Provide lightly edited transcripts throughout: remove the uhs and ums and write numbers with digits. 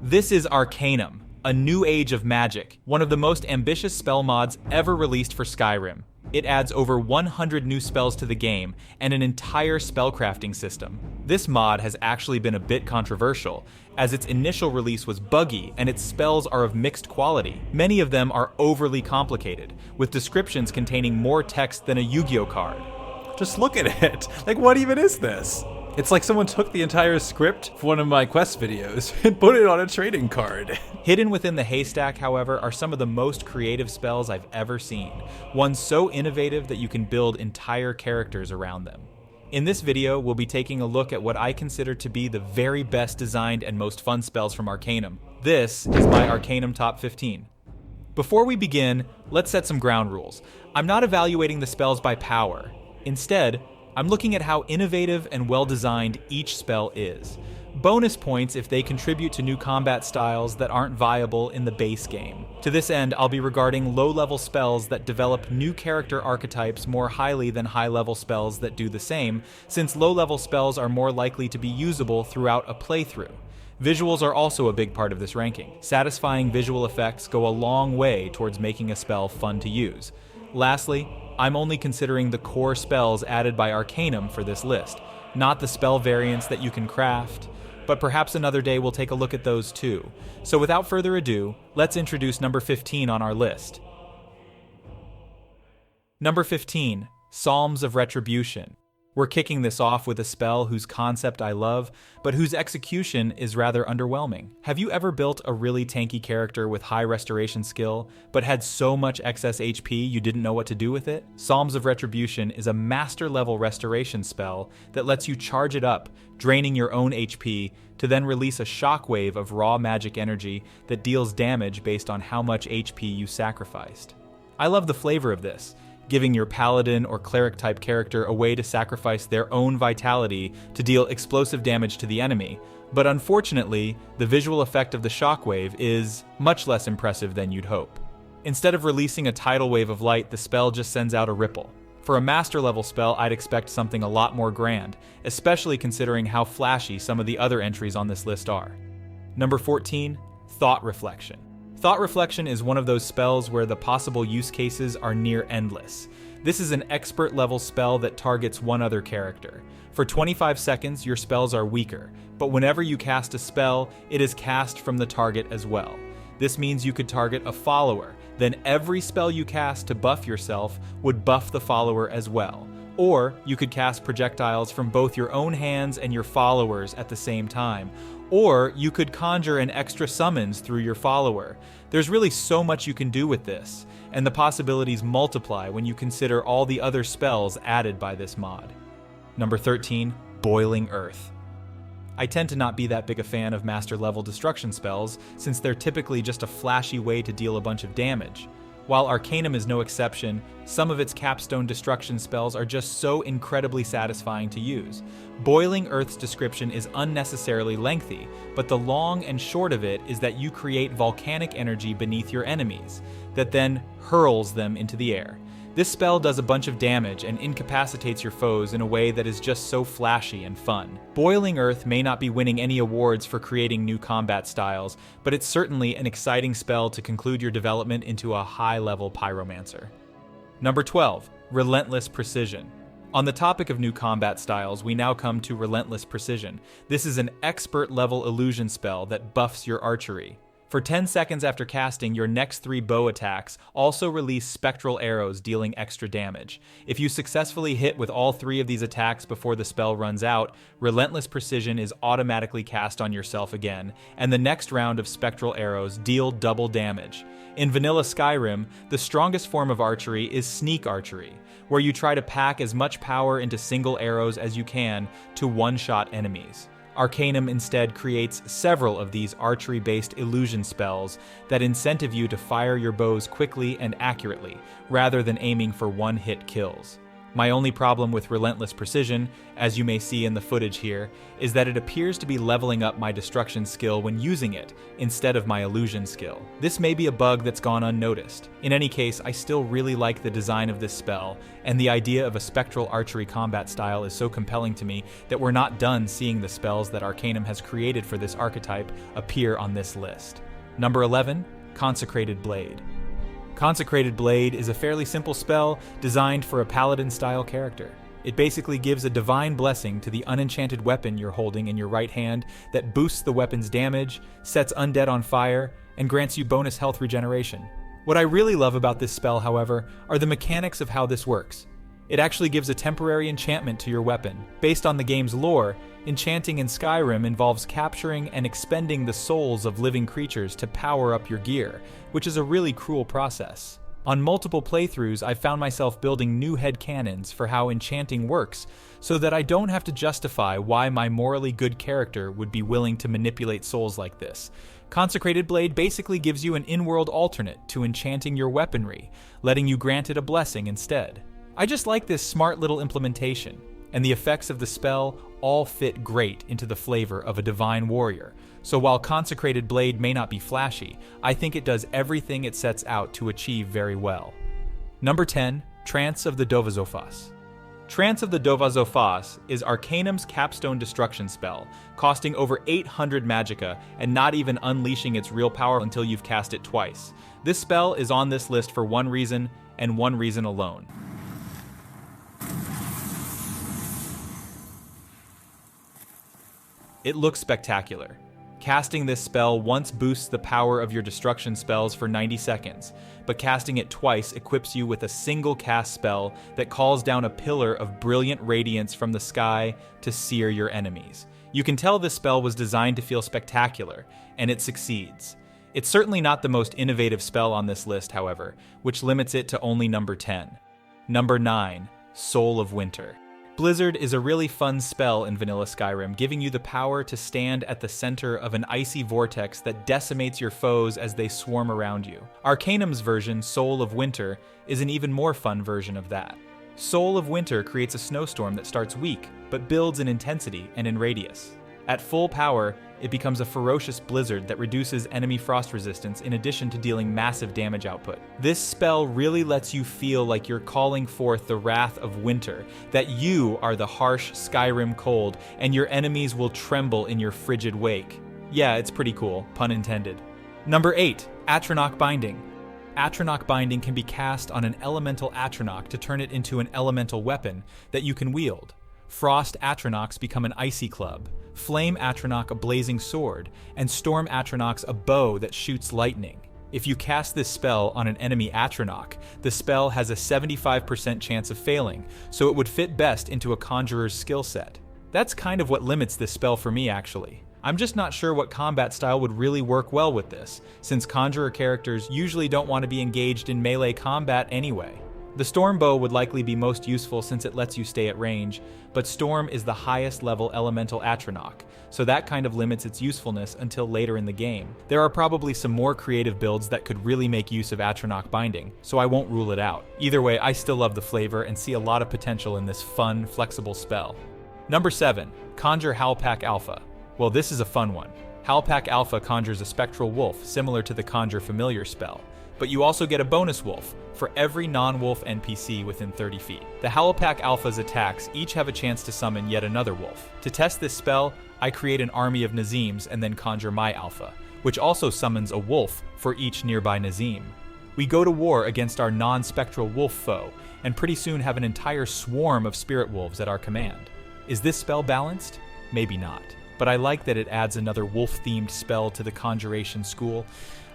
This is Arcanum, a new age of magic, one of the most ambitious spell mods ever released for Skyrim. It adds over 100 new spells to the game and an entire spellcrafting system. This mod has actually been a bit controversial, as its initial release was buggy and its spells are of mixed quality. Many of them are overly complicated, with descriptions containing more text than a Yu-Gi-Oh card. Just look at it. Like, what even is this? It's like someone took the entire script for one of my quest videos and put it on a trading card. Hidden within the haystack, however, are some of the most creative spells I've ever seen. Ones so innovative that you can build entire characters around them. In this video, we'll be taking a look at what I consider to be the very best designed and most fun spells from Arcanum. This is my Arcanum Top 15. Before we begin, let's set some ground rules. I'm not evaluating the spells by power. Instead, I'm looking at how innovative and well-designed each spell is. Bonus points if they contribute to new combat styles that aren't viable in the base game. To this end, I'll be regarding low-level spells that develop new character archetypes more highly than high-level spells that do the same, since low-level spells are more likely to be usable throughout a playthrough. Visuals are also a big part of this ranking. Satisfying visual effects go a long way towards making a spell fun to use. Lastly, I'm only considering the core spells added by Arcanum for this list, not the spell variants that you can craft, but perhaps another day we'll take a look at those too. So without further ado, let's introduce number 15 on our list. Number 15, Psalms of Retribution. We're kicking this off with a spell whose concept I love, but whose execution is rather underwhelming. Have you ever built a really tanky character with high restoration skill, but had so much excess HP you didn't know what to do with it? Psalms of Retribution is a master-level restoration spell that lets you charge it up, draining your own HP, to then release a shockwave of raw magic energy that deals damage based on how much HP you sacrificed. I love the flavor of this, giving your paladin or cleric type character a way to sacrifice their own vitality to deal explosive damage to the enemy, but unfortunately, the visual effect of the shockwave is much less impressive than you'd hope. Instead of releasing a tidal wave of light, the spell just sends out a ripple. For a master level spell, I'd expect something a lot more grand, especially considering how flashy some of the other entries on this list are. Number 14, Thought Reflection. Thought Reflection is one of those spells where the possible use cases are near endless. This is an expert level spell that targets one other character. For 25 seconds, your spells are weaker, but whenever you cast a spell, it is cast from the target as well. This means you could target a follower, then every spell you cast to buff yourself would buff the follower as well. Or you could cast projectiles from both your own hands and your followers at the same time. Or you could conjure an extra summons through your follower. There's really so much you can do with this, and the possibilities multiply when you consider all the other spells added by this mod. Number 13, Boiling Earth. I tend to not be that big a fan of master level destruction spells, since they're typically just a flashy way to deal a bunch of damage. While Arcanum is no exception, some of its capstone destruction spells are just so incredibly satisfying to use. Boiling Earth's description is unnecessarily lengthy, but the long and short of it is that you create volcanic energy beneath your enemies, that then hurls them into the air. This spell does a bunch of damage and incapacitates your foes in a way that is just so flashy and fun. Boiling Earth may not be winning any awards for creating new combat styles, but it's certainly an exciting spell to conclude your development into a high-level pyromancer. Number 12, Relentless Precision. On the topic of new combat styles, we now come to Relentless Precision. This is an expert-level illusion spell that buffs your archery. For 10 seconds after casting, your next 3 bow attacks also release spectral arrows dealing extra damage. If you successfully hit with all 3 of these attacks before the spell runs out, Relentless Precision is automatically cast on yourself again, and the next round of spectral arrows deal double damage. In vanilla Skyrim, the strongest form of archery is sneak archery, where you try to pack as much power into single arrows as you can to one-shot enemies. Arcanum instead creates several of these archery-based illusion spells that incentive you to fire your bows quickly and accurately, rather than aiming for one-hit kills. My only problem with Relentless Precision, as you may see in the footage here, is that it appears to be leveling up my destruction skill when using it, instead of my illusion skill. This may be a bug that's gone unnoticed. In any case, I still really like the design of this spell, and the idea of a spectral archery combat style is so compelling to me that we're not done seeing the spells that Arcanum has created for this archetype appear on this list. Number 11, Consecrated Blade. Consecrated Blade is a fairly simple spell designed for a paladin-style character. It basically gives a divine blessing to the unenchanted weapon you're holding in your right hand that boosts the weapon's damage, sets undead on fire, and grants you bonus health regeneration. What I really love about this spell, however, are the mechanics of how this works. It actually gives a temporary enchantment to your weapon. Based on the game's lore, enchanting in Skyrim involves capturing and expending the souls of living creatures to power up your gear, which is a really cruel process. On multiple playthroughs, I've found myself building new headcanons for how enchanting works, so that I don't have to justify why my morally good character would be willing to manipulate souls like this. Consecrated Blade basically gives you an in-world alternate to enchanting your weaponry, letting you grant it a blessing instead. I just like this smart little implementation, and the effects of the spell all fit great into the flavor of a divine warrior. So while Consecrated Blade may not be flashy, I think it does everything it sets out to achieve very well. Number 10, Trance of the Dovizofas. Trance of the Dovizofas is Arcanum's capstone destruction spell, costing over 800 magicka and not even unleashing its real power until you've cast it twice. This spell is on this list for one reason, and one reason alone. It looks spectacular. Casting this spell once boosts the power of your destruction spells for 90 seconds, but casting it twice equips you with a single cast spell that calls down a pillar of brilliant radiance from the sky to sear your enemies. You can tell this spell was designed to feel spectacular, and it succeeds. It's certainly not the most innovative spell on this list, however, which limits it to only number 10. Number 9, Soul of Winter. Blizzard is a really fun spell in vanilla Skyrim, giving you the power to stand at the center of an icy vortex that decimates your foes as they swarm around you. Arcanum's version, Soul of Winter, is an even more fun version of that. Soul of Winter creates a snowstorm that starts weak, but builds in intensity and in radius. At full power, it becomes a ferocious blizzard that reduces enemy frost resistance in addition to dealing massive damage output. This spell really lets you feel like you're calling forth the wrath of winter, that you are the harsh Skyrim cold, and your enemies will tremble in your frigid wake. Yeah, it's pretty cool, pun intended. Number 8, Atronach Binding. Atronach Binding can be cast on an elemental Atronach to turn it into an elemental weapon that you can wield. Frost Atronachs become an icy club, Flame Atronach a blazing sword, and Storm Atronachs a bow that shoots lightning. If you cast this spell on an enemy Atronach, the spell has a 75% chance of failing, so it would fit best into a conjurer's skill set. That's kind of what limits this spell for me, actually. I'm just not sure what combat style would really work well with this, since conjurer characters usually don't want to be engaged in melee combat anyway. The Storm Bow would likely be most useful since it lets you stay at range, but Storm is the highest level elemental Atronach, so that kind of limits its usefulness until later in the game. There are probably some more creative builds that could really make use of Atronach Binding, so I won't rule it out. Either way, I still love the flavor and see a lot of potential in this fun, flexible spell. Number 7, Conjure Halpack Alpha. Well, this is a fun one. Halpack Alpha conjures a spectral wolf, similar to the Conjure Familiar spell, but you also get a bonus wolf for every non-wolf NPC within 30 feet. The Halpack Alpha's attacks each have a chance to summon yet another wolf. To test this spell, I create an army of Nazeems and then conjure my Alpha, which also summons a wolf for each nearby Nazeem. We go to war against our non-spectral wolf foe, and pretty soon have an entire swarm of spirit wolves at our command. Is this spell balanced? Maybe not, but I like that it adds another wolf-themed spell to the conjuration school.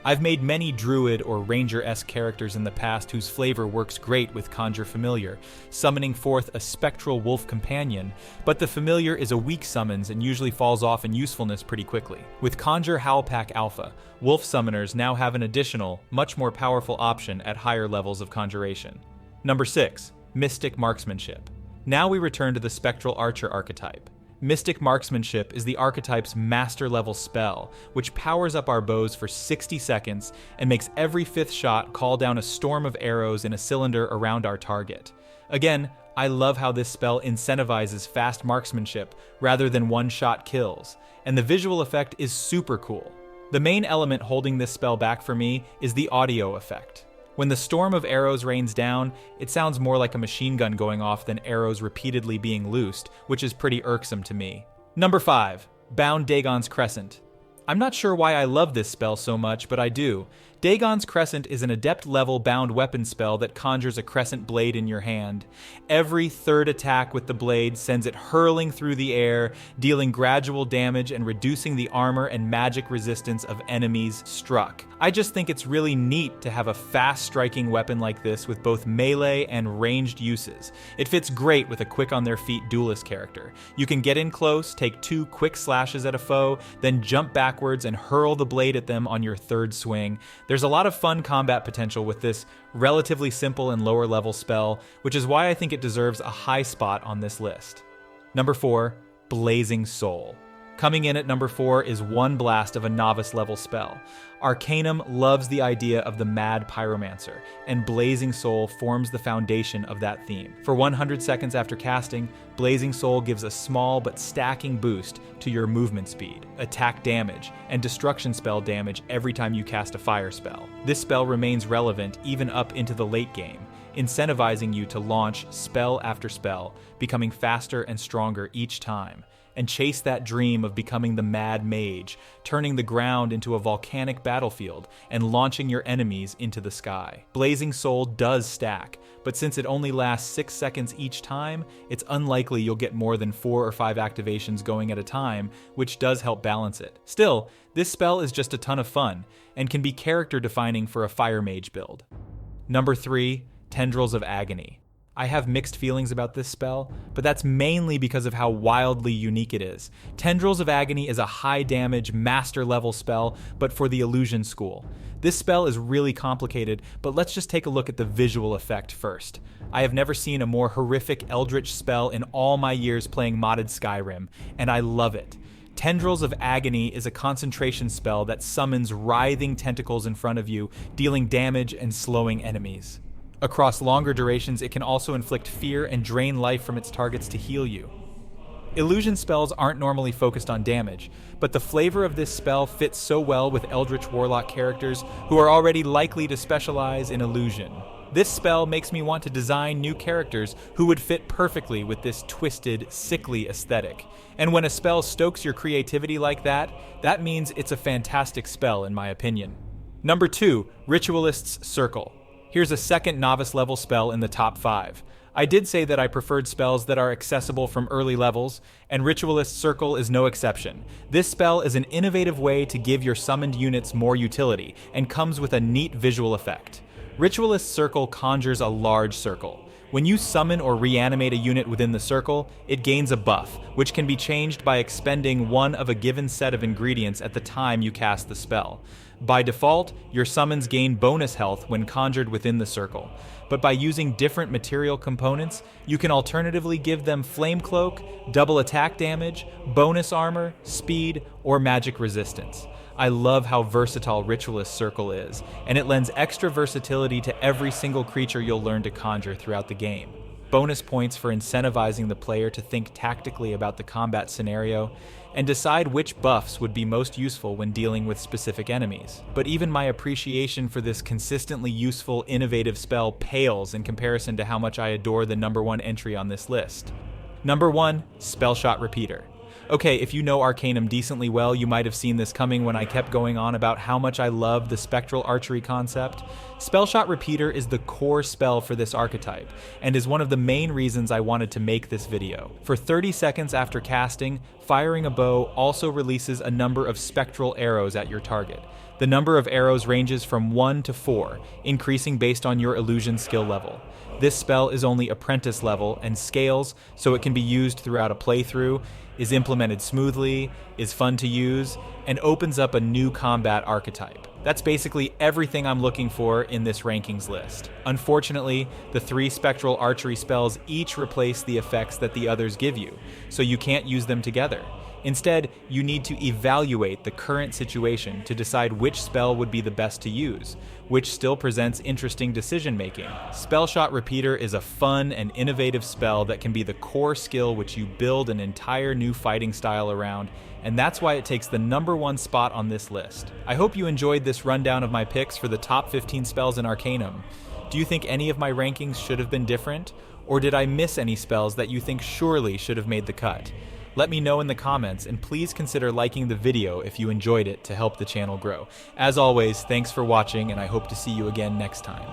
I've made many druid or ranger-esque characters in the past whose flavor works great with Conjure Familiar, summoning forth a spectral wolf companion, but the familiar is a weak summons and usually falls off in usefulness pretty quickly. With Conjure Halpack Alpha, wolf summoners now have an additional, much more powerful option at higher levels of conjuration. Number 6, Mystic Marksmanship. Now we return to the Spectral Archer archetype. Mystic Marksmanship is the archetype's master-level spell, which powers up our bows for 60 seconds and makes every 5th shot call down a storm of arrows in a cylinder around our target. Again, I love how this spell incentivizes fast marksmanship rather than one-shot kills, and the visual effect is super cool. The main element holding this spell back for me is the audio effect. When the storm of arrows rains down, it sounds more like a machine gun going off than arrows repeatedly being loosed, which is pretty irksome to me. Number 5. Bound Dagon's Crescent. I'm not sure why I love this spell so much, but I do. Dagon's Crescent is an adept level bound weapon spell that conjures a crescent blade in your hand. Every third attack with the blade sends it hurling through the air, dealing gradual damage and reducing the armor and magic resistance of enemies struck. I just think it's really neat to have a fast striking weapon like this with both melee and ranged uses. It fits great with a quick on their feet duelist character. You can get in close, take 2 quick slashes at a foe, then jump backwards and hurl the blade at them on your third swing. There's a lot of fun combat potential with this relatively simple and lower level spell, which is why I think it deserves a high spot on this list. Number 4, Blazing Soul. Coming in at number 4 is one blast of a novice level spell. Arcanum loves the idea of the mad pyromancer, and Blazing Soul forms the foundation of that theme. For 100 seconds after casting, Blazing Soul gives a small but stacking boost to your movement speed, attack damage, and destruction spell damage every time you cast a fire spell. This spell remains relevant even up into the late game, incentivizing you to launch spell after spell, becoming faster and stronger each time, and chase that dream of becoming the Mad Mage, turning the ground into a volcanic battlefield and launching your enemies into the sky. Blazing Soul does stack, but since it only lasts 6 seconds each time, it's unlikely you'll get more than 4 or 5 activations going at a time, which does help balance it. Still, this spell is just a ton of fun, and can be character defining for a Fire Mage build. Number 3, Tendrils of Agony. I have mixed feelings about this spell, but that's mainly because of how wildly unique it is. Tendrils of Agony is a high damage, master level spell, but for the illusion school. This spell is really complicated, but let's just take a look at the visual effect first. I have never seen a more horrific eldritch spell in all my years playing modded Skyrim, and I love it. Tendrils of Agony is a concentration spell that summons writhing tentacles in front of you, dealing damage and slowing enemies. Across longer durations, it can also inflict fear and drain life from its targets to heal you. Illusion spells aren't normally focused on damage, but the flavor of this spell fits so well with Eldritch Warlock characters who are already likely to specialize in illusion. This spell makes me want to design new characters who would fit perfectly with this twisted, sickly aesthetic. And when a spell stokes your creativity like that, that means it's a fantastic spell in my opinion. Number 2, Ritualist's Circle. Here's a second novice level spell in the top 5. I did say that I preferred spells that are accessible from early levels, and Ritualist Circle is no exception. This spell is an innovative way to give your summoned units more utility, and comes with a neat visual effect. Ritualist Circle conjures a large circle. When you summon or reanimate a unit within the circle, it gains a buff, which can be changed by expending one of a given set of ingredients at the time you cast the spell. By default, your summons gain bonus health when conjured within the circle, but by using different material components, you can alternatively give them Flame Cloak, double attack damage, bonus armor, speed, or magic resistance. I love how versatile Ritualist Circle is, and it lends extra versatility to every single creature you'll learn to conjure throughout the game. Bonus points for incentivizing the player to think tactically about the combat scenario, and decide which buffs would be most useful when dealing with specific enemies. But even my appreciation for this consistently useful, innovative spell pales in comparison to how much I adore the number 1 entry on this list. Number 1, Spellshot Repeater. Okay, if you know Arcanum decently well, you might have seen this coming when I kept going on about how much I love the spectral archery concept. Spellshot Repeater is the core spell for this archetype, and is one of the main reasons I wanted to make this video. For 30 seconds after casting, firing a bow also releases a number of spectral arrows at your target. The number of arrows ranges from 1 to 4, increasing based on your illusion skill level. This spell is only apprentice level and scales, so it can be used throughout a playthrough, is implemented smoothly, is fun to use, and opens up a new combat archetype. That's basically everything I'm looking for in this rankings list. Unfortunately, the 3 spectral archery spells each replace the effects that the others give you, so you can't use them together. Instead, you need to evaluate the current situation to decide which spell would be the best to use, which still presents interesting decision-making. Spellshot Repeater is a fun and innovative spell that can be the core skill which you build an entire new fighting style around, and that's why it takes the #1 spot on this list. I hope you enjoyed this rundown of my picks for the top 15 spells in Arcanum. Do you think any of my rankings should have been different? Or did I miss any spells that you think surely should have made the cut? Let me know in the comments, and please consider liking the video if you enjoyed it to help the channel grow. As always, thanks for watching, and I hope to see you again next time.